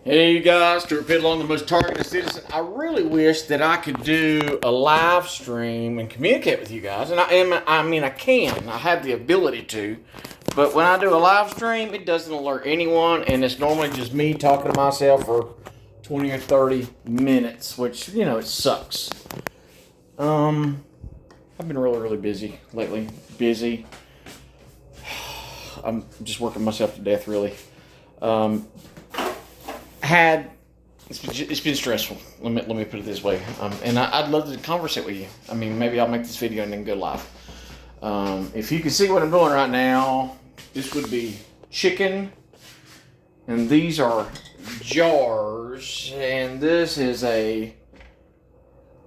Hey you guys, Stuart Piddle, the most targeted citizen. I really wish that I could do a live stream and communicate with you guys. And I can. I have the ability to. But when I do a live stream, it doesn't alert anyone. And it's normally just me talking to myself for 20 or 30 minutes, which, it sucks. I've been really busy lately. I'm just working myself to death, really. It's been stressful. Let me put it this way. And I'd love to conversate with you. Maybe I'll make this video and then go live. If you can see what I'm doing right now, this would be chicken, and these are jars, and this is a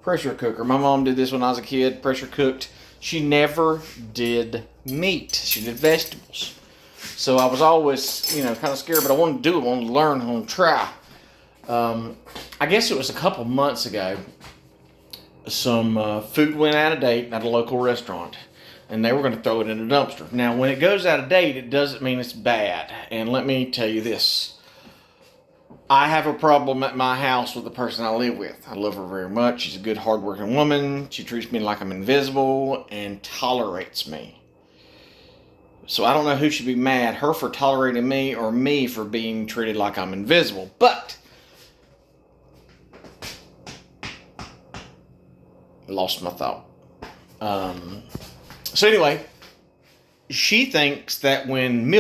pressure cooker. My mom did this when I was a kid, pressure cooked. She never did meat. She did vegetables. So I was always, kind of scared, but I wanted to do it. I wanted to learn, I wanted to try. I guess it was a couple months ago, some food went out of date at a local restaurant, and they were going to throw it in a dumpster. Now, when it goes out of date, it doesn't mean it's bad. And let me tell you this. I have a problem at my house with the person I live with. I love her very much. She's a good, hardworking woman. She treats me like I'm invisible and tolerates me. So I don't know who should be mad, her for tolerating me or me for being treated like I'm invisible. But lost my thought. So anyway, she thinks that when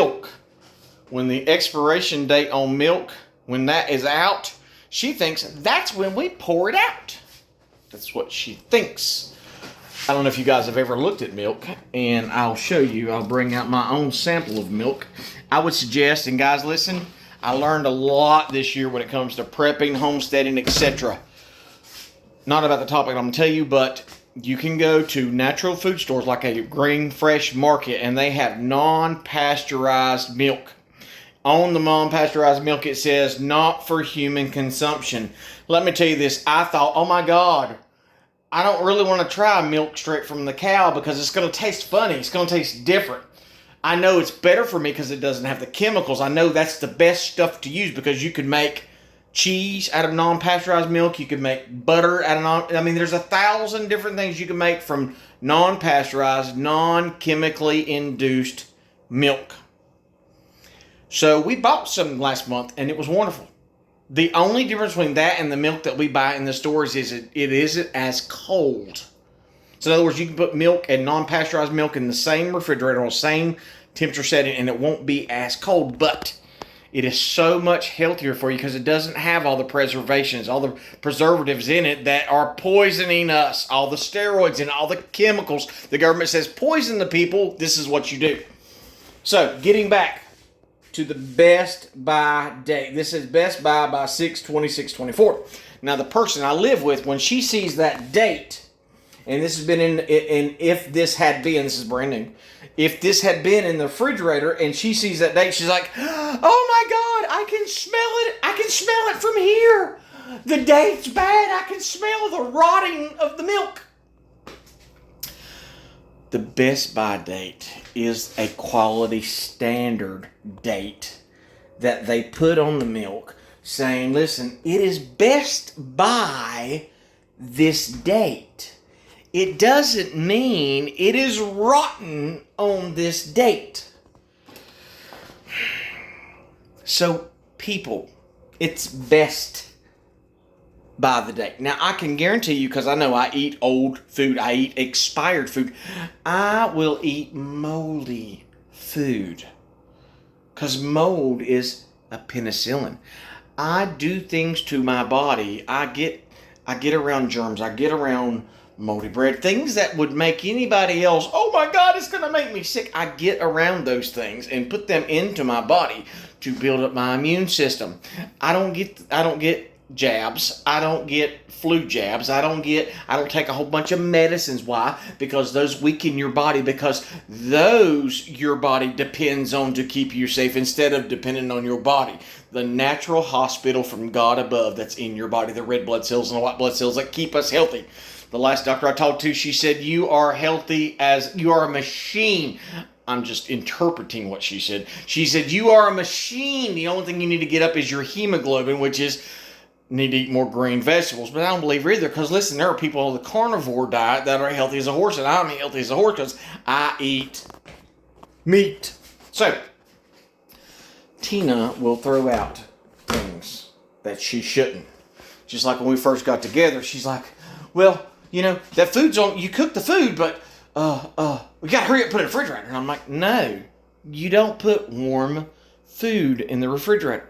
the expiration date on milk, when that is out, she thinks that's when we pour it out. That's what she thinks. I don't know if you guys have ever looked at milk, and I'll show you. I'll bring out my own sample of milk. I would suggest, and guys, listen, I learned a lot this year when it comes to prepping, homesteading, etc. Not about the topic I'm going to tell you, but you can go to natural food stores like a Green Fresh Market, and they have non-pasteurized milk. On the non-pasteurized milk, it says not for human consumption. Let me tell you this. I thought, oh my God, I don't really want to try milk straight from the cow because it's going to taste funny. It's going to taste different. I know it's better for me because it doesn't have the chemicals. I know that's the best stuff to use because you could make cheese out of non-pasteurized milk. You could make butter out of there's 1,000 different things you can make from non-pasteurized, non-chemically induced milk. So we bought some last month and it was wonderful. The only difference between that and the milk that we buy in the stores is it isn't as cold. So in other words, you can put milk and non-pasteurized milk in the same refrigerator on the same temperature setting and it won't be as cold. But it is so much healthier for you because it doesn't have all the preservations, all the preservatives in it that are poisoning us, all the steroids and all the chemicals. The government says poison the people. This is what you do. So getting back to the Best Buy date. This is Best Buy by 6/26/24. Now the person I live with, when she sees that date, and this has been in if this had been, this is brand new, if this had been in the refrigerator and she sees that date, she's like, oh my God, I can smell it. I can smell it from here. The date's bad. I can smell the rotting of the milk. The Best Buy date is a quality standard date that they put on the milk saying, listen, it is Best Buy this date. It doesn't mean it is rotten on this date. So, people, it's Best By the date. Now, I can guarantee you, because I know I eat old food, I eat expired food, I will eat moldy food. Because mold is a penicillin. I do things to my body. I get around germs. I get around moldy bread. Things that would make anybody else, oh my God, it's going to make me sick. I get around those things and put them into my body to build up my immune system. I don't get jabs. I don't get flu jabs. I don't take a whole bunch of medicines. Why? Because those weaken your body, because those your body depends on to keep you safe instead of depending on your body. The natural hospital from God above that's in your body, the red blood cells and the white blood cells that keep us healthy. The last doctor I talked to, she said, you are healthy as you are a machine. I'm just interpreting what she said. She said, you are a machine. The only thing you need to get up is your hemoglobin, which is need to eat more green vegetables. But I don't believe her either, because listen, there are people on the carnivore diet that are healthy as a horse, and I'm healthy as a horse because I eat meat. So, Tina will throw out things that she shouldn't. Just like when we first got together, she's like, well, that food's on, you cook the food, but we gotta hurry up and put it in the refrigerator. And I'm like, no, you don't put warm food in the refrigerator.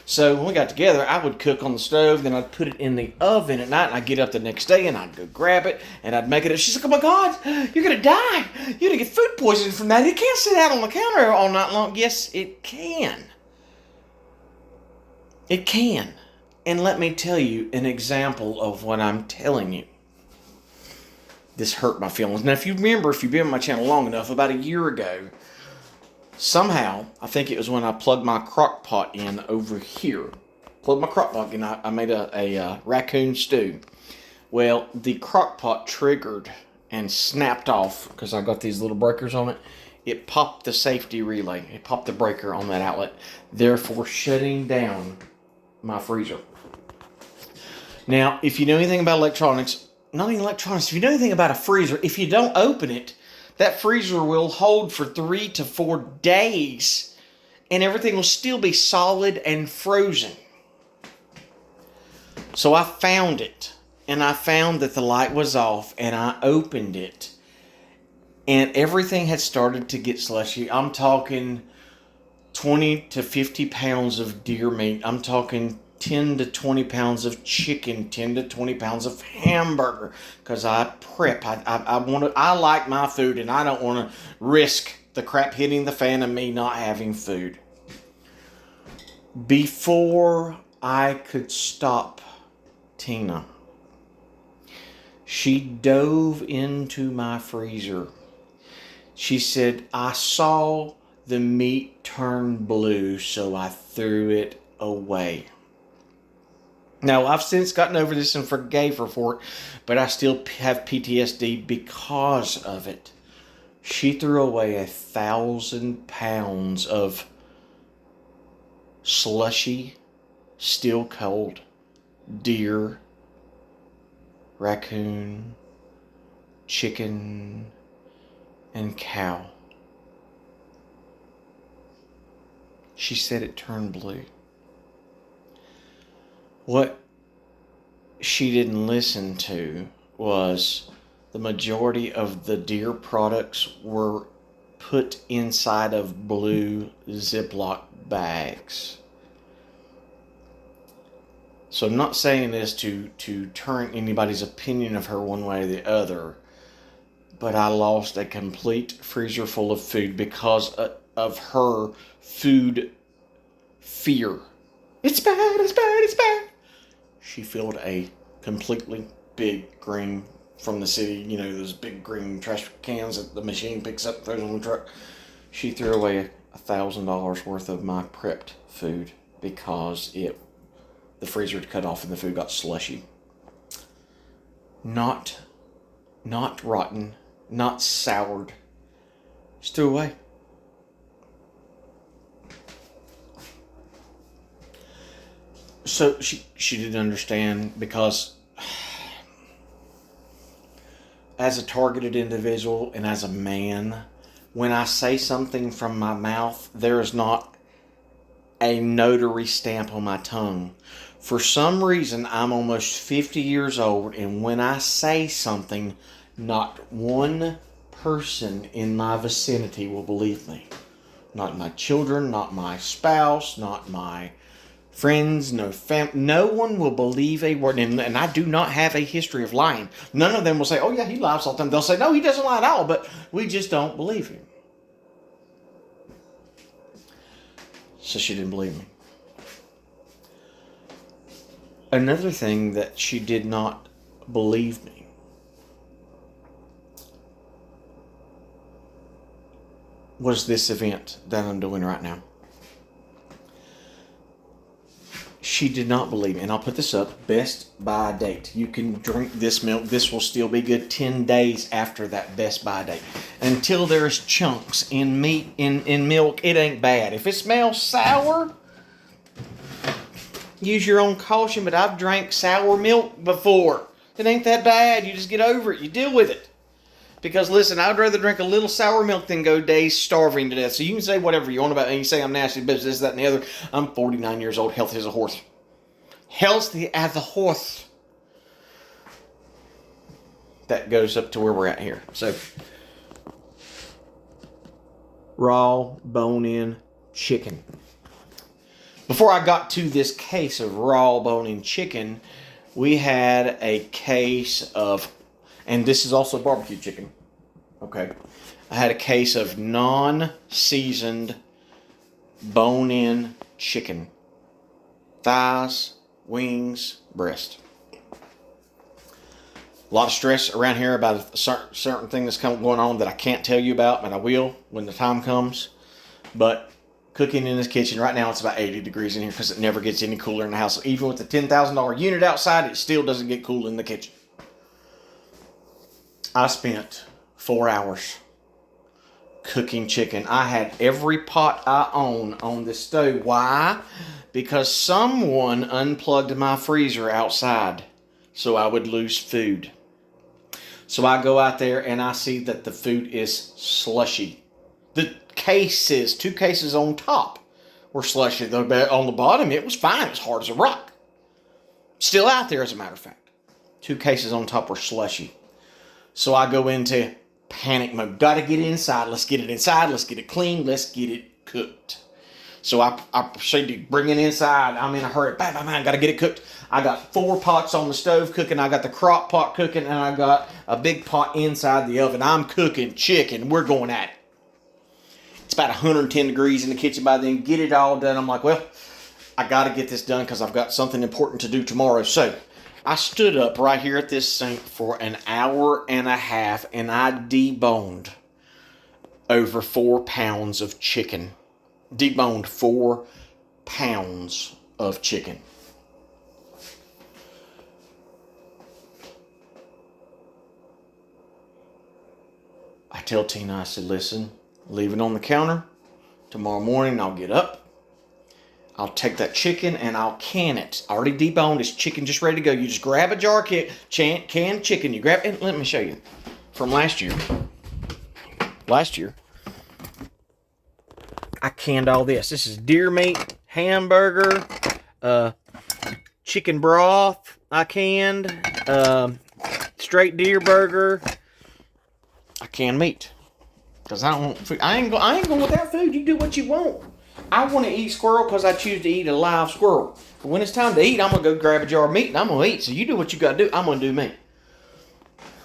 So when we got together, I would cook on the stove, then I'd put it in the oven at night, and I'd get up the next day, and I'd go grab it, and I'd make it. She's like, oh my God, you're gonna die. You're gonna get food poisoning from that. It can't sit out on the counter all night long. Yes, it can. It can. And let me tell you an example of what I'm telling you. This hurt my feelings. Now, if you've been on my channel long enough, about a year ago, somehow, I think it was when I plugged my crock pot in over here. Plugged my crock pot in, I made a raccoon stew. Well, the crock pot triggered and snapped off because I got these little breakers on it. It popped the safety relay. It popped the breaker on that outlet, therefore shutting down my freezer. Now, if you know anything about electronics, not even electronics, if you know anything about a freezer, if you don't open it, that freezer will hold for 3 to 4 days and everything will still be solid and frozen. So I found it, and I found that the light was off, and I opened it, and everything had started to get slushy. I'm talking 20 to 50 pounds of deer meat. I'm talking 10 to 20 pounds of chicken, 10 to 20 pounds of hamburger, because I prep. I like my food, and I don't want to risk the crap hitting the fan and me not having food. Before I could stop Tina, she dove into my freezer. She said, I saw the meat turn blue, so I threw it away. Now, I've since gotten over this and forgave her for it, but I still have PTSD because of it. She threw away 1,000 pounds of slushy, still cold deer, raccoon, chicken, and cow. She said it turned blue. What she didn't listen to was the majority of the deer products were put inside of blue Ziploc bags. So I'm not saying this to turn anybody's opinion of her one way or the other, but I lost a complete freezer full of food because of her food fear. It's bad, it's bad, it's bad. She filled a completely big green from the city, those big green trash cans that the machine picks up and throws on the truck. She threw away $1,000 worth of my prepped food because the freezer had cut off and the food got slushy. Not rotten, not soured. Just threw away. So she didn't understand, because as a targeted individual and as a man, when I say something from my mouth, there is not a notary stamp on my tongue. For some reason, I'm almost 50 years old, and when I say something, not one person in my vicinity will believe me. Not my children, not my spouse, not my friends, no one will believe a word. And I do not have a history of lying. None of them will say, oh yeah, he lies all the time. They'll say, no, he doesn't lie at all, but we just don't believe him. So she didn't believe me. Another thing that she did not believe me was this event that I'm doing right now. She did not believe me. And I'll put this up. Best by date. You can drink this milk. This will still be good 10 days after that best by date. Until there's chunks in meat, in milk, it ain't bad. If it smells sour, use your own caution. But I've drank sour milk before. It ain't that bad. You just get over it. You deal with it. Because listen, I'd rather drink a little sour milk than go days starving to death. So you can say whatever you want about me. You can say I'm nasty, but this, that, and the other. I'm 49 years old, healthy as a horse. Healthy as a horse. That goes up to where we're at here. So, raw bone-in chicken. Before I got to this case of raw bone-in chicken, we had a case of, and this is also barbecue chicken. Okay. I had a case of non-seasoned bone-in chicken. Thighs, wings, breast. A lot of stress around here about a certain thing that's going on that I can't tell you about, but I will when the time comes. But cooking in this kitchen right now, it's about 80 degrees in here because it never gets any cooler in the house. So even with the $10,000 unit outside, it still doesn't get cool in the kitchen. I spent 4 hours cooking chicken. I had every pot I own on this stove. Why? Because someone unplugged my freezer outside so I would lose food. So I go out there and I see that the food is slushy. The cases, 2 cases on top were slushy. On the bottom, it was fine. It was hard as a rock. Still out there, as a matter of fact. 2 cases on top were slushy. So I go into panic mode. Got to get it inside. Let's get it inside. Let's get it clean. Let's get it cooked. So I proceed to bring it inside. I'm in a hurry. Bam, bam, bam. Got to get it cooked. I got 4 pots on the stove cooking. I got the crock pot cooking. And I got a big pot inside the oven. I'm cooking chicken. We're going at it. It's about 110 degrees in the kitchen by then. Get it all done. I'm like, well, I got to get this done because I've got something important to do tomorrow. So I stood up right here at this sink for an hour and a half and I deboned over 4 pounds of chicken. Deboned 4 pounds of chicken. I tell Tina, I said, listen, leave it on the counter. Tomorrow morning I'll get up. I'll take that chicken and I'll can it. Already deboned. It's chicken just ready to go. You just grab a jar of canned chicken. You grab it. Let me show you. From last year. I canned all this. This is deer meat, hamburger, chicken broth I canned, straight deer burger. I canned meat. Because I don't want food. I ain't going without food. You do what you want. I want to eat squirrel because I choose to eat a live squirrel. But when it's time to eat, I'm going to go grab a jar of meat and I'm going to eat. So you do what you got to do. I'm going to do me.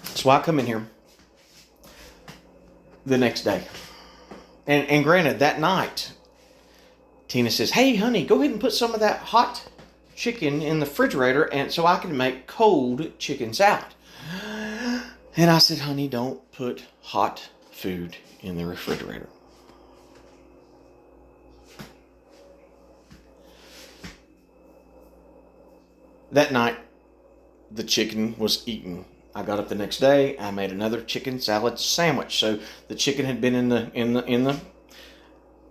So I come in here the next day. And granted, that night, Tina says, hey, honey, go ahead and put some of that hot chicken in the refrigerator and so I can make cold chicken salad. And I said, honey, don't put hot food in the refrigerator. That night, the chicken was eaten. I got up the next day. I made another chicken salad sandwich. So the chicken had been in the.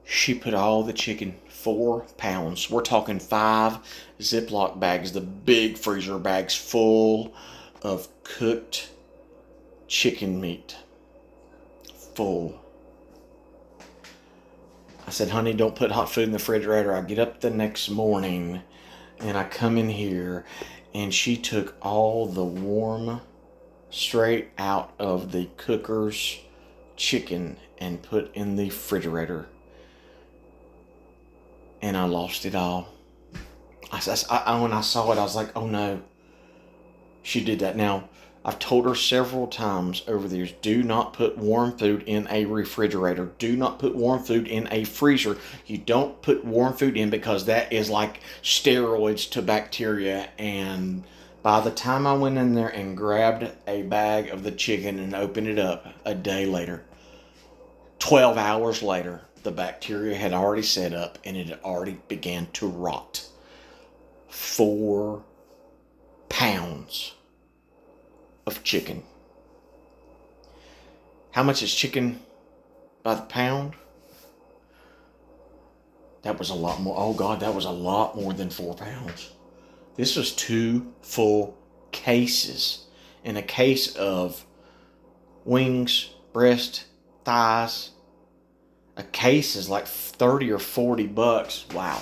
She put all the chicken, 4 pounds. We're talking 5 Ziploc bags, the big freezer bags full of cooked chicken meat. Full. I said, honey, don't put hot food in the refrigerator. I get up the next morning and I come in here and she took all the warm straight out of the cooker's chicken and put in the refrigerator. And I lost it all. When I saw it, I was like, oh no. She did that. Now, I've told her several times over the years, do not put warm food in a refrigerator. Do not put warm food in a freezer. You don't put warm food in because that is like steroids to bacteria. And by the time I went in there and grabbed a bag of the chicken and opened it up a day later, 12 hours later, the bacteria had already set up and it had already began to rot. 4 pounds of chicken. How much is chicken by the pound? That was a lot more. Oh God, that was a lot more than 4 pounds. This was 2 full cases. In a case of wings, breast, thighs. A case is like $30 or $40. Wow.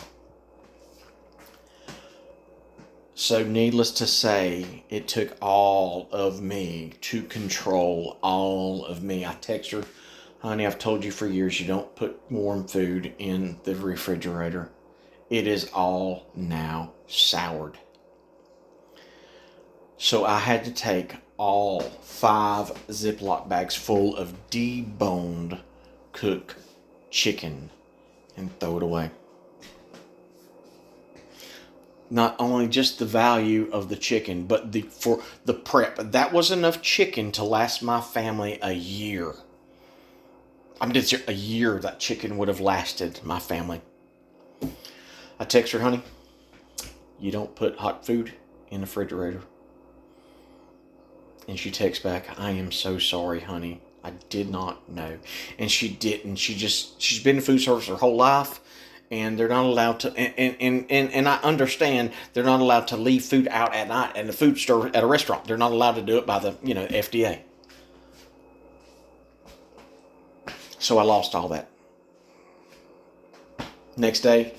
So needless to say, it took all of me to control all of me. I text her, honey, I've told you for years you don't put warm food in the refrigerator. It is all now soured. So I had to take all 5 Ziploc bags full of deboned cooked chicken and throw it away. Not only just the value of the chicken, but for the prep. That was enough chicken to last my family a year. I mean, it's a year that chicken would have lasted my family. I text her, honey, you don't put hot food in the refrigerator. And she texts back, I am so sorry, honey. I did not know. And she didn't. She's been in food service her whole life. And they're not allowed to, and I understand they're not allowed to leave food out at night at the food store at a restaurant. They're not allowed to do it by the, FDA. So I lost all that. Next day,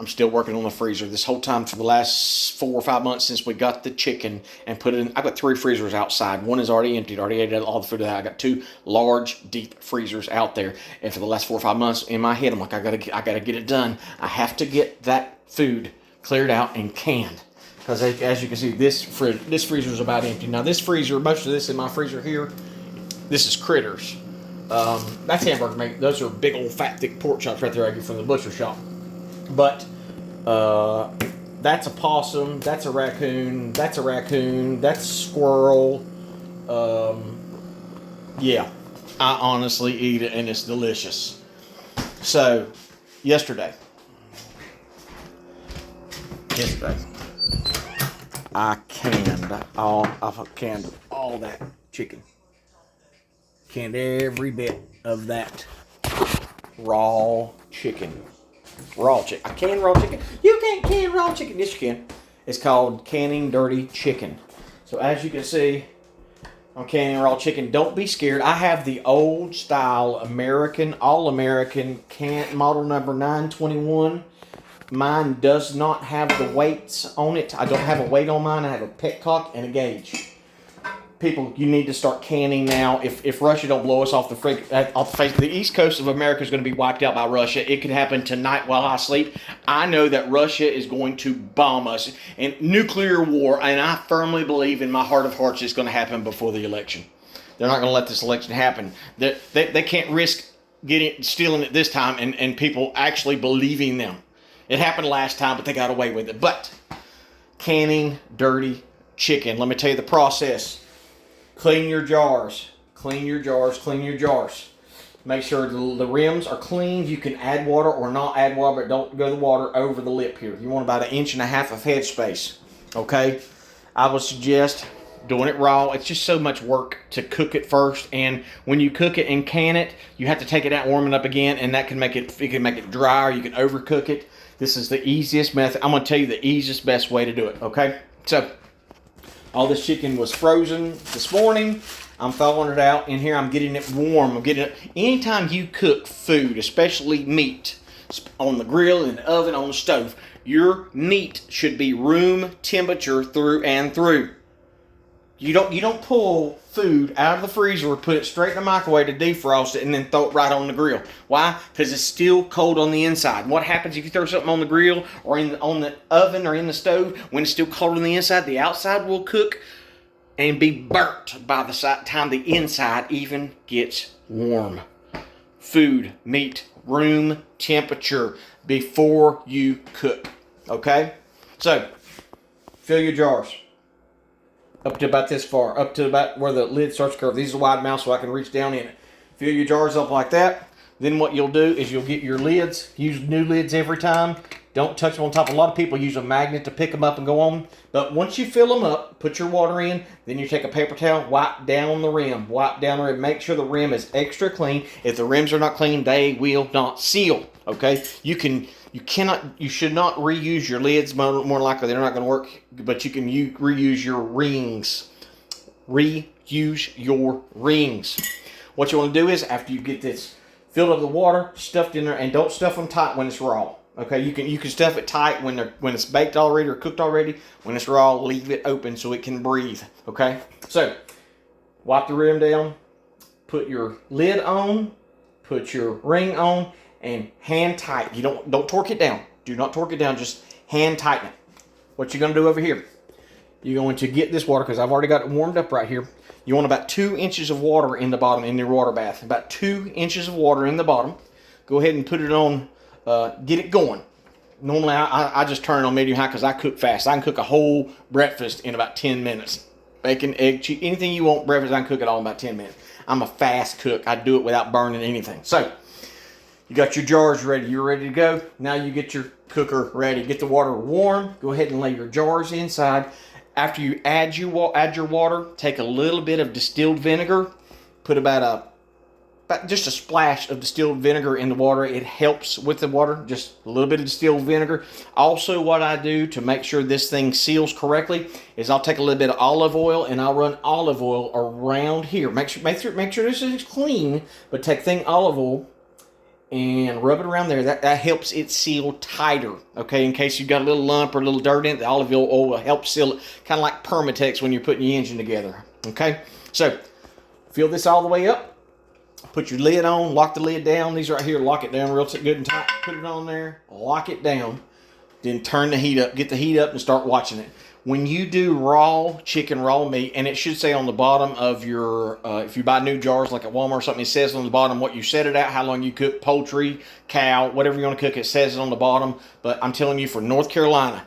I'm still working on the freezer. This whole time for the last 4 or 5 months since we got the chicken and put it in, I've got 3 freezers outside. One is already emptied, already ate all the food out. I got 2 large, deep freezers out there. And for the last 4 or 5 months in my head, I'm like, I gotta get it done. I have to get that food cleared out and canned. Because as you can see, this freezer is about empty. Now this freezer, most of this in my freezer here, this is Critters. That's hamburger meat. Those are big old fat thick pork chops right there I get from the butcher shop. But that's a possum, that's a raccoon, that's a squirrel. Yeah, I honestly eat it and it's delicious. So, yesterday, I canned all that chicken. Canned every bit of that raw chicken. Raw chicken. I can raw chicken. You can't can raw chicken. Yes, you can. It's called canning dirty chicken. So as you can see, I'm canning raw chicken. Don't be scared. I have the old style American, all American can model number 921. Mine does not have the weights on it. I don't have a weight on mine. I have a petcock and a gauge. People, you need to start canning now. If Russia don't blow us off the face, the east coast of America is going to be wiped out by Russia. It could happen tonight while I sleep. I know that Russia is going to bomb us and nuclear war, and I firmly believe in my heart of hearts it's going to happen before the election. They're not going to let this election happen. They can't risk stealing it this time and people actually believing them. It happened last time, but they got away with it. But canning dirty chicken. Let me tell you the process. Clean your jars. Clean your jars. Clean your jars. Make sure the rims are clean. You can add water or not add water, but don't go the water over the lip here. You want about 1.5 inches of head space. Okay? I would suggest doing it raw. It's just so much work to cook it first, and when you cook it and can it, you have to take it out and warm it up again, and that can make it dry, or you can overcook it. This is the easiest method. I'm going to tell you the easiest, best way to do it. Okay? So, all this chicken was frozen this morning. I'm thawing it out. In here, I'm getting it warm. I'm getting it. Anytime you cook food, especially meat, on the grill, in the oven, on the stove, your meat should be room temperature through and through. You don't pull food out of the freezer, put it straight in the microwave to defrost it, and then throw it right on the grill. Why? Because it's still cold on the inside. What happens if you throw something on the grill or on the oven or in the stove when it's still cold on the inside? The outside will cook and be burnt by the time the inside even gets warm. Food, meat, room temperature before you cook. Okay? So, fill your jars. Up to about this far, up to about where the lid starts to curve. These are wide mouth so I can reach down in it. Fill your jars up like that. Then what you'll do is you'll get your lids. Use new lids every time. Don't touch them on top. A lot of people use a magnet to pick them up and go on. But once you fill them up, put your water in, then you take a paper towel, wipe down the rim. Wipe down the rim. Make sure the rim is extra clean. If the rims are not clean, they will not seal. Okay? You should not reuse your lids. More likely, they're not going to work. But you can reuse your rings. Reuse your rings. What you want to do is, after you get this filled up with water, stuffed in there, and don't stuff them tight when it's raw. Okay, you can stuff it tight when it's baked already or cooked already. When it's raw, leave it open so it can breathe. Okay, so wipe the rim down, put your lid on, put your ring on, and hand tight. You don't torque it down. Do not torque it down. Just hand tighten it. What you're gonna do over here? You're going to get this water, because I've already got it warmed up right here. You want about 2 inches of water in the bottom in your water bath. About 2 inches of water in the bottom. Go ahead and put it on. Get it going. Normally, I just turn it on medium high because I cook fast. I can cook a whole breakfast in about 10 minutes. Bacon, egg, cheese, anything you want breakfast, I can cook it all in about 10 minutes. I'm a fast cook. I do it without burning anything. So, you got your jars ready. You're ready to go. Now you get your cooker ready. Get the water warm. Go ahead and lay your jars inside. After you add your water, take a little bit of distilled vinegar. Put about just a splash of distilled vinegar in the water. It helps with the water, just a little bit of distilled vinegar. Also, what I do to make sure this thing seals correctly is I'll take a little bit of olive oil and I'll run olive oil around here. Make sure this is clean, but take olive oil and rub it around there. That helps it seal tighter. Okay, in case you've got a little lump or a little dirt in it, the olive oil will help seal it, kind of like Permatex when you're putting your engine together. Okay, so fill this all the way up. Put your lid on, lock the lid down. These right here, lock it down real good and tight. Put it on there, lock it down. Then turn the heat up. Get the heat up and start watching it. When you do raw chicken, raw meat, and it should say on the bottom of your, if you buy new jars like at Walmart or something, it says on the bottom what you set it at, how long you cook poultry, cow, whatever you want to cook, it says it on the bottom. But I'm telling you, for North Carolina,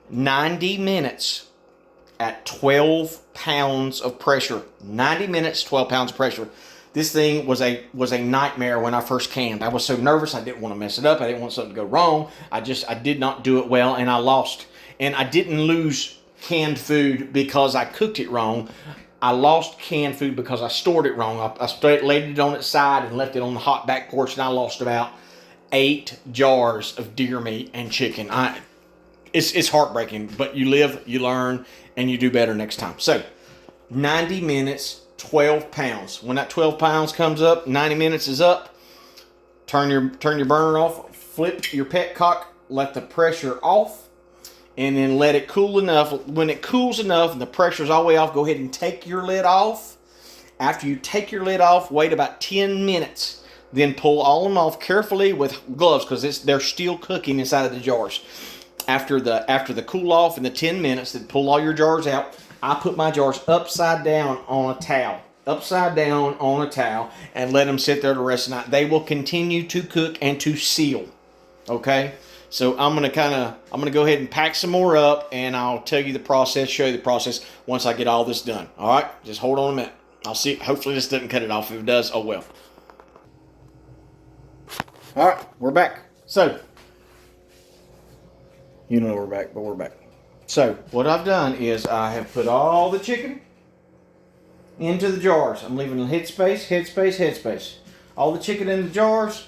90 minutes at 12 pounds of pressure. 90 minutes, 12 pounds of pressure. This thing was a nightmare when I first canned. I was so nervous. I didn't want to mess it up. I didn't want something to go wrong. I did not do it well, and I lost. And I didn't lose canned food because I cooked it wrong. I lost canned food because I stored it wrong. I laid it on its side and left it on the hot back porch, and I lost about 8 jars of deer meat and chicken. It's heartbreaking, but you live, you learn, and you do better next time. So, 90 minutes, 12 pounds. When that 12 pounds comes up, 90 minutes is up. Turn your burner off. Flip your petcock. Let the pressure off. And then let it cool enough. When it cools enough and the pressure's all the way off, go ahead and take your lid off. After you take your lid off, wait about 10 minutes. Then pull all of them off carefully with gloves, because they're still cooking inside of the jars. After the cool off and the 10 minutes, then pull all your jars out. I put my jars upside down on a towel. Upside down on a towel, and let them sit there the rest of the night. They will continue to cook and to seal. Okay? So I'm gonna go ahead and pack some more up, and I'll tell you the process, show you the process once I get all this done. All right? Just hold on a minute. I'll see. Hopefully this doesn't cut it off. If it does, oh well. All right, we're back. So, you know we're back, but we're back. So, what I've done is I have put all the chicken into the jars. I'm leaving headspace. All the chicken in the jars.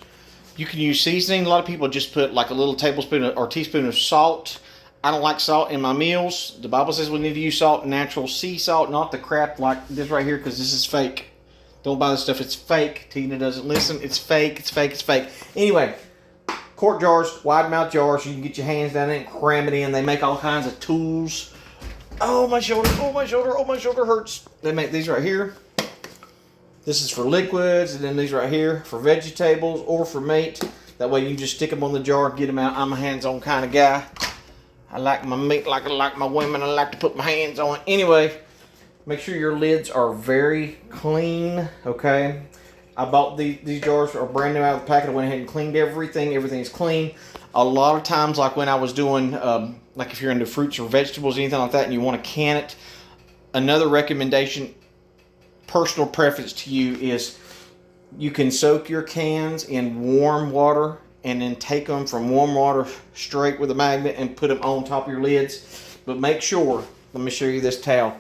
You can use seasoning. A lot of people just put like a little tablespoon or teaspoon of salt. I don't like salt in my meals. The Bible says we need to use salt, natural sea salt, not the crap like this right here, because this is fake. Don't buy this stuff. It's fake. Tina doesn't listen. It's fake. Anyway. Quart jars, wide mouth jars, you can get your hands down in and cram it in. They make all kinds of tools. Oh, my shoulder hurts. They make these right here. This is for liquids, and then these right here for vegetables or for meat. That way you just stick them on the jar and get them out. I'm a hands-on kind of guy. I like my meat like I like my women. I like to put my hands on it. Anyway, make sure your lids are very clean, okay? I bought these jars are brand new out of the packet. I went ahead and cleaned everything. Everything's clean. A lot of times, like when I was doing, like if you're into fruits or vegetables, anything like that, and you want to can it, another recommendation, personal preference to you, is you can soak your cans in warm water and then take them from warm water straight with a magnet and put them on top of your lids. But make sure, let me show you this towel.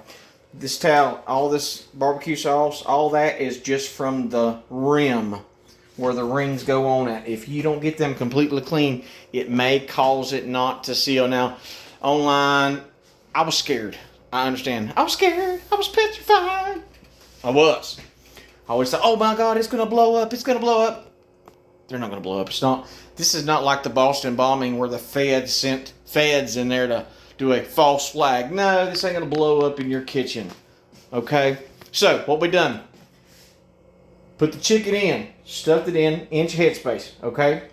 This towel, all this barbecue sauce, all that is just from the rim where the rings go on at. If you don't get them completely clean, it may cause it not to seal. Now, online, I was scared. I understand. I was scared. I was petrified. I was. I always thought, oh my God, it's going to blow up. It's going to blow up. They're not going to blow up. It's not. This is not like the Boston bombing where the feds sent feds in there to do a false flag. No, this ain't going to blow up in your kitchen. Okay? So, what we done? Put the chicken in. Stuffed it in. Inch headspace. Okay?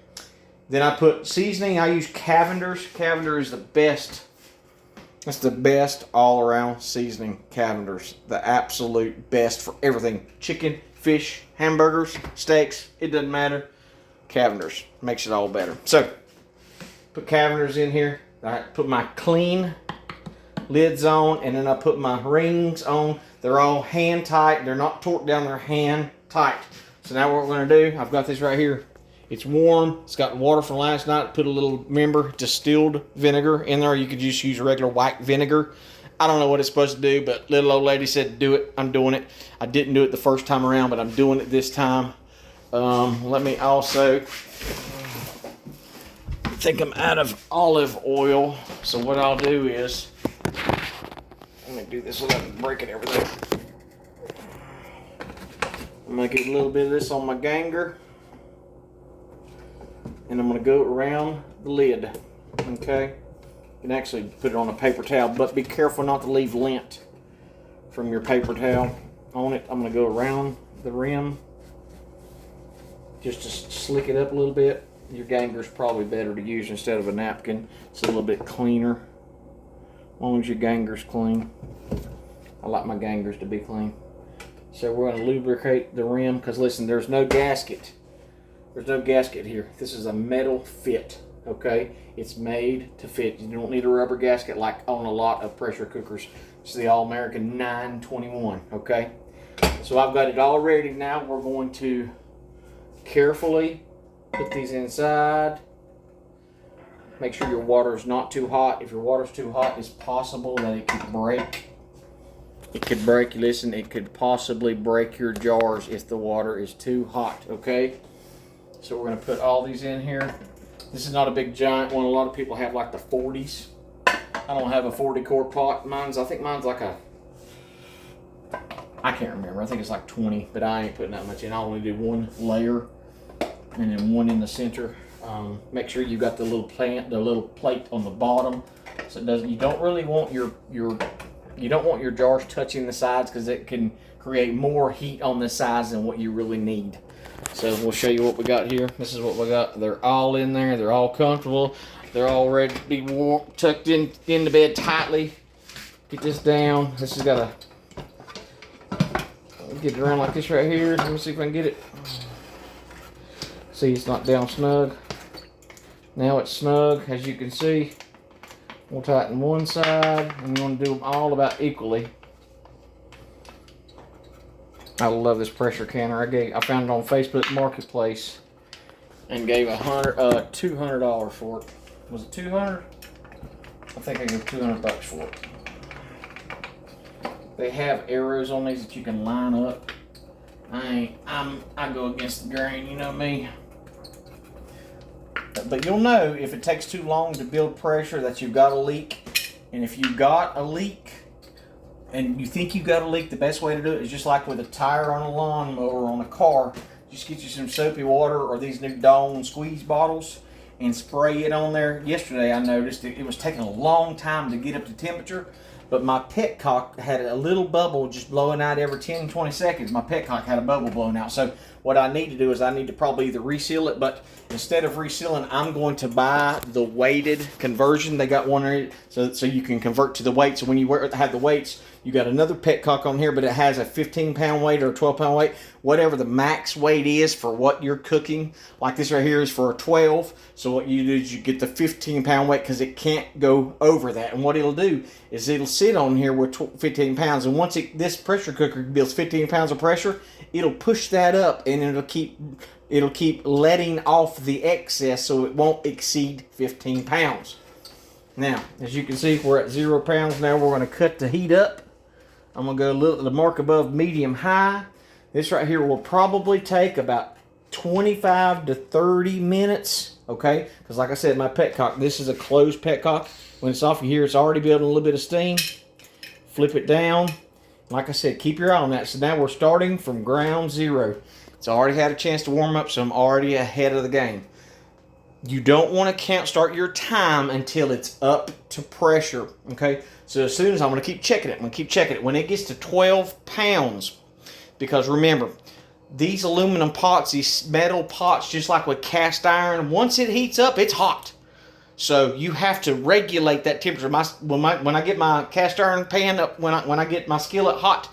Then I put seasoning. I use Cavender's. Cavender is the best. That's the best all-around seasoning. Cavender's. The absolute best for everything. Chicken, fish, hamburgers, steaks. It doesn't matter. Cavender's. Makes it all better. So, put Cavender's in here. I put my clean lids on, and then I put my rings on. They're all hand tight. They're not torqued down. They're hand tight. So now what we're going to do, I've got this right here. It's warm. It's got water from last night. Put a little, remember, distilled vinegar in there. You could just use regular white vinegar. I don't know what it's supposed to do, but little old lady said do it. I'm doing it. I didn't do it the first time around, but I'm doing it this time. Let me also... I think I'm out of olive oil, so what I'll do is, let me do this without breaking everything. I'm going to get a little bit of this on my ganger, and I'm going to go around the lid. Okay, you can actually put it on a paper towel, but be careful not to leave lint from your paper towel on it. I'm going to go around the rim just to slick it up a little bit. Your ganger is probably better to use instead of a napkin. It's a little bit cleaner, as long as your ganger's clean. I like my gangers to be clean. So we're going to lubricate the rim, because listen, there's no gasket. There's no gasket here. This is a metal fit, okay? It's made to fit. You don't need a rubber gasket like on a lot of pressure cookers. It's the All-American 921, okay? So I've got it all ready. Now we're going to carefully put these inside. Make sure your water is not too hot. If your water's too hot, it's possible that it could break. It could break. Listen, it could possibly break your jars if the water is too hot, okay? So we're going to put all these in here. This is not a big giant one. A lot of people have like the 40s. I don't have a 40 quart pot. I think mine's like a, I can't remember. I think it's like 20, but I ain't putting that much in. I only do one layer and then one in the center. Make sure you got the little plate on the bottom, so it doesn't. You don't really want your jars touching the sides, because it can create more heat on the sides than what you really need. So we'll show you what we got here. This is what we got. They're all in there. They're all comfortable. They're all ready to be warm, tucked in the bed tightly. Get this down. This has got get it around like this right here. Let me see if I can get it. See, it's not down snug. Now it's snug, as you can see. We'll tighten one side, and you want to do them all about equally. I love this pressure canner. I found it on Facebook Marketplace and gave $200 for it. Was it $200? I think I gave $200 for it. They have arrows on these that you can line up. I go against the grain, you know me. But you'll know if it takes too long to build pressure that you've got a leak. And if you've got a leak and you think you've got a leak, the best way to do it is just like with a tire on a lawnmower or on a car. Just get you some soapy water or these new Dawn squeeze bottles and spray it on there. Yesterday I noticed it was taking a long time to get up to temperature, but my petcock had a little bubble just blowing out every 10-20 seconds. My petcock had a bubble blowing out. So what I need to do is I need to probably either reseal it, but instead of resealing, I'm going to buy the weighted conversion. They got one there, so you can convert to the weight. So when you have the weights, you got another petcock on here, but it has a 15-pound weight or a 12-pound weight, whatever the max weight is for what you're cooking. Like this right here is for a 12. So what you do is you get the 15-pound weight, because it can't go over that. And what it'll do is it'll sit on here with 15 pounds. And once this pressure cooker builds 15 pounds of pressure, it'll push that up, and it'll keep it'll keep letting off the excess so it won't exceed 15 pounds. Now, as you can see, we're at 0 pounds now. We're going to cut the heat up. I'm going to go a little the mark above medium high. This right here will probably take about 25 to 30 minutes, okay? Because like I said, my petcock, this is a closed petcock. When it's off, you hear it's already building a little bit of steam. Flip it down. Like I said, keep your eye on that. So now we're starting from ground zero. It's already had a chance to warm up, so I'm already ahead of the game. You don't want to start your time until it's up to pressure, okay? So as soon as I'm going to keep checking it. When it gets to 12 pounds, because remember, these aluminum pots, these metal pots, just like with cast iron, once it heats up, it's hot. So you have to regulate that temperature. When I get my cast iron pan up, when I get my skillet hot,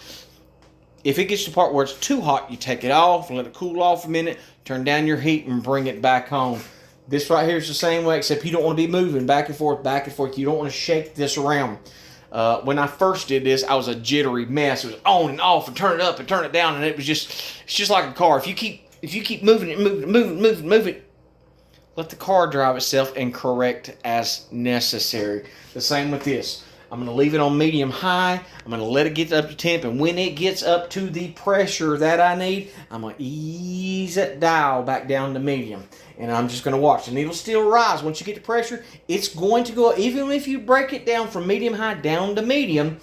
if it gets to the part where it's too hot, you take it off and let it cool off a minute, turn down your heat and bring it back on. This right here is the same way, except you don't want to be moving back and forth, back and forth. You don't want to shake this around. When I first did this, I was a jittery mess. It was on and off and turn it up and turn it down, and it's just like a car. If you keep moving it, let the car drive itself and correct as necessary. The same with this. I'm going to leave it on medium high. I'm going to let it get up to temp, and when it gets up to the pressure that I need, I'm going to ease that dial back down to medium. And I'm just going to watch. And it'll still rise. Once you get to pressure, it's going to go up. Even if you break it down from medium high down to medium,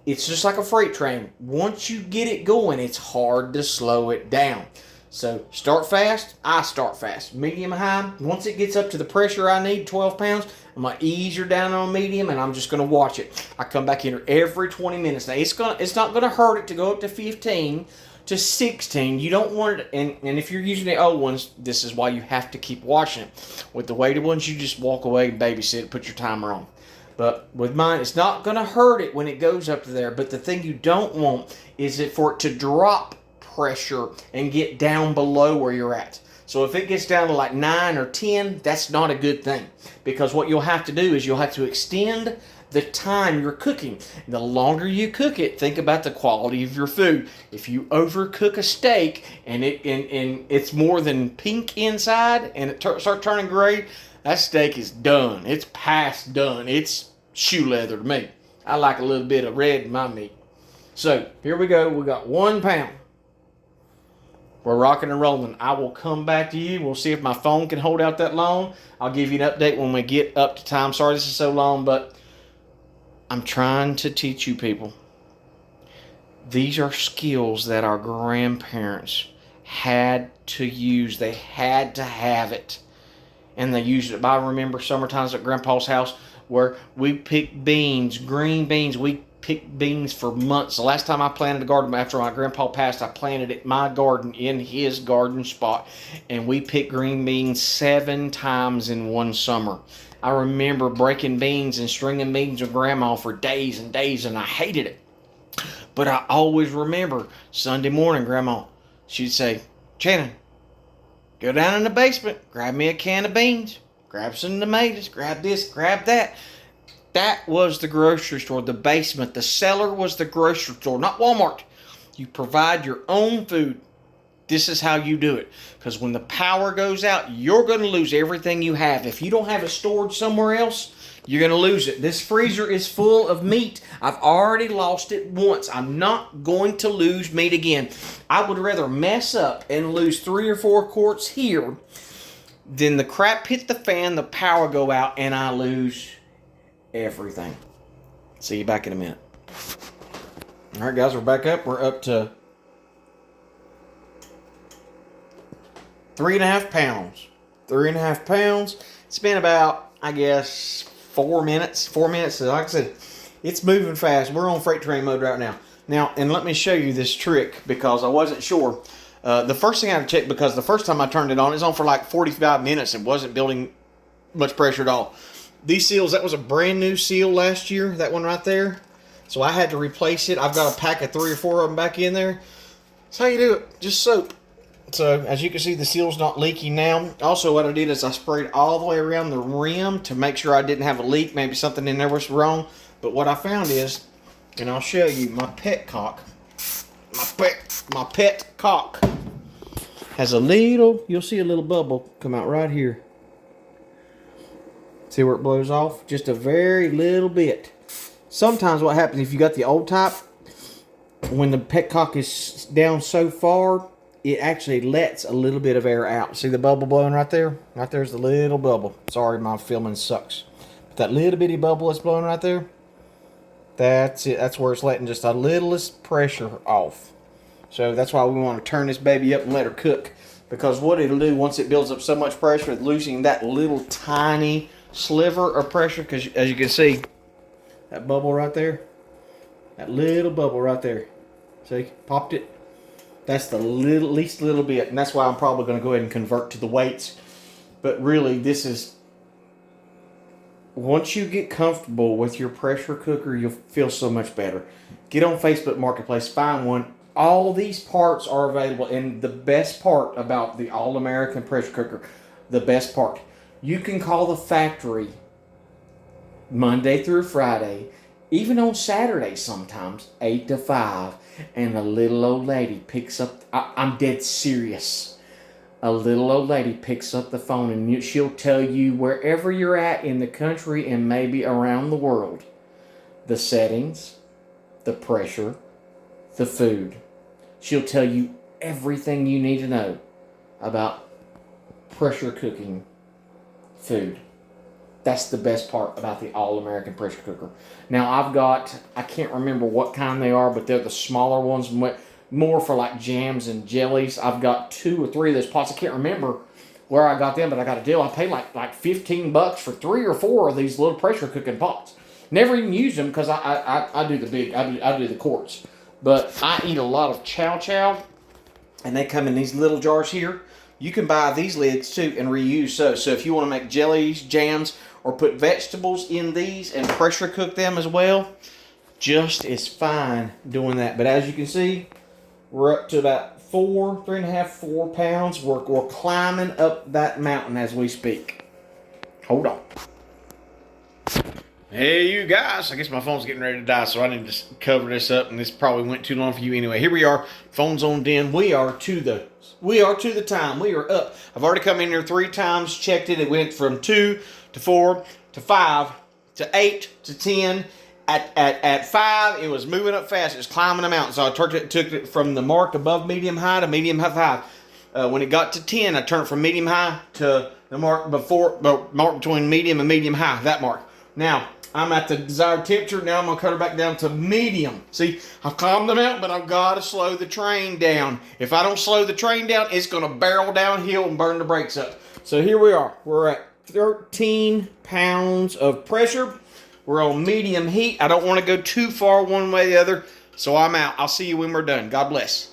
it's just like a freight train. Once you get it going, it's hard to slow it down. So start fast. I start fast. Medium high. Once it gets up to the pressure I need, 12 pounds, I'm going to ease her down on medium, and I'm just going to watch it. I come back in here every 20 minutes. Now, it's not going to hurt it to go up to 15 to 16. You don't want it, and if you're using the old ones, this is why you have to keep watching it. With the weighted ones, you just walk away and babysit, put your timer on. But with mine, it's not going to hurt it when it goes up to there. But the thing you don't want is for it to drop pressure and get down below where you're at. So if it gets down to like 9 or 10, that's not a good thing. Because what you'll have to do is you'll have to extend the time you're cooking. The longer you cook it, think about the quality of your food. If you overcook a steak and it's more than pink inside and it starts turning gray, that steak is done. It's past done. It's shoe leather to me. I like a little bit of red in my meat. So here we go. We got 1 pound. We're rocking and rolling. I will come back to you. We'll see if my phone can hold out that long. I'll give you an update when we get up to time. Sorry this is so long, but I'm trying to teach you people. These are skills that our grandparents had to use. They had to have it. And they used it. I remember summertimes at Grandpa's house where we picked beans, green beans. We picked beans for months. The last time I planted a garden after my grandpa passed, I planted it my garden in his garden spot. And we picked green beans 7 times in one summer. I remember breaking beans and stringing beans with Grandma for days and days, and I hated it. But I always remember Sunday morning, Grandma, she'd say, Shannon, go down in the basement, grab me a can of beans, grab some tomatoes, grab this, grab that. That was the grocery store, the basement. The cellar was the grocery store, not Walmart. You provide your own food. This is how you do it. Because when the power goes out, you're going to lose everything you have. If you don't have it stored somewhere else, you're going to lose it. This freezer is full of meat. I've already lost it once. I'm not going to lose meat again. I would rather mess up and lose 3 or 4 quarts here than the crap hit the fan, the power go out, and I lose everything. See you back in a minute. All right, guys, we're back up. We're up to 3.5 pounds. 3.5 pounds. It's been about, I guess, 4 minutes. 4 minutes. So like I said, it's moving fast. We're on freight train mode right now. Now, and let me show you this trick because I wasn't sure. The first thing I had to check, because the first time I turned it on for like 45 minutes and wasn't building much pressure at all. These seals, that was a brand new seal last year, that one right there. So I had to replace it. I've got a pack of 3 or 4 of them back in there. That's how you do it, just soap. So as you can see, the seal's not leaking now. Also what I did is I sprayed all the way around the rim to make sure I didn't have a leak. Maybe something in there was wrong. But what I found is, and I'll show you my pet cock. My pet cock. has a little, you'll see a little bubble come out right here. See where it blows off? Just a very little bit. Sometimes what happens if you got the old type, when the petcock is down so far, it actually lets a little bit of air out. See the bubble blowing right there? Right there's the little bubble. Sorry, my filming sucks. But that little bitty bubble that's blowing right there, that's it. That's where it's letting just a littlest pressure off. So that's why we want to turn this baby up and let her cook. Because what it'll do, once it builds up so much pressure, it's losing that little tiny sliver of pressure. Because as you can see, that bubble right there, that little bubble right there. See, popped it. That's the least little bit. And that's why I'm probably going to go ahead and convert to the weights. But really, this is, once you get comfortable with your pressure cooker, you'll feel so much better. Get on Facebook Marketplace, find one. All these parts are available. And the best part about the All-American pressure cooker, the best part, you can call the factory Monday through Friday, even on Saturday sometimes, 8 to 5, and a little old lady picks up, I'm dead serious, a little old lady picks up the phone and she'll tell you wherever you're at in the country and maybe around the world, the settings, the pressure, the food. She'll tell you everything you need to know about pressure cooking food. That's the best part about the All-American pressure cooker. Now, I've got, I can't remember what kind they are, but they're the smaller ones, more for like jams and jellies. I've got 2 or 3 of those pots. I can't remember where I got them, but I got a deal. I paid like $15 for 3 or 4 of these little pressure cooking pots. Never even used them because I do the big, I do the quarts. But I eat a lot of chow chow, and they come in these little jars here. You can buy these lids too and reuse those. So if you want to make jellies, jams, or put vegetables in these and pressure cook them as well, just as fine doing that. But as you can see, we're up to about 3.5, 4 pounds. We're climbing up that mountain as we speak. Hold on. Hey, you guys. I guess my phone's getting ready to die, so I need to cover this up, and this probably went too long for you anyway. Here we are. Phone's on den. We are to the time. We are up. I've already come in here 3 times, checked it. It went from 2 to 4 to 5 to 8 to 10. At 5, it was moving up fast. It was climbing the mountain. So I took it from the mark above medium high to medium high 5. When it got to 10, I turned it from medium high to the mark between medium and medium high, that mark. Now, I'm at the desired temperature. Now I'm going to cut her back down to medium. See, I've climbed the mountain, but I've got to slow the train down. If I don't slow the train down, it's going to barrel downhill and burn the brakes up. So here we are. We're at 13 pounds of pressure. We're on medium heat. I don't want to go too far one way or the other, so I'm out. I'll see you when we're done. God bless.